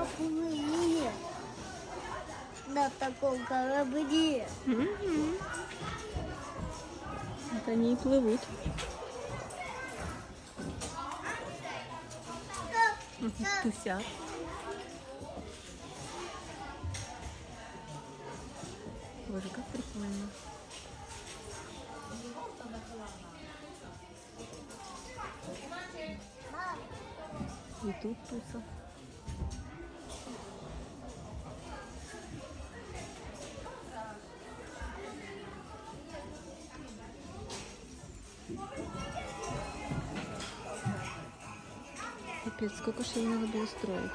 поплыли на таком корабле. Вот они и плывут. Тусят. Боже, как прикольно. И тут туса. Капец, сколько же его надо было строить.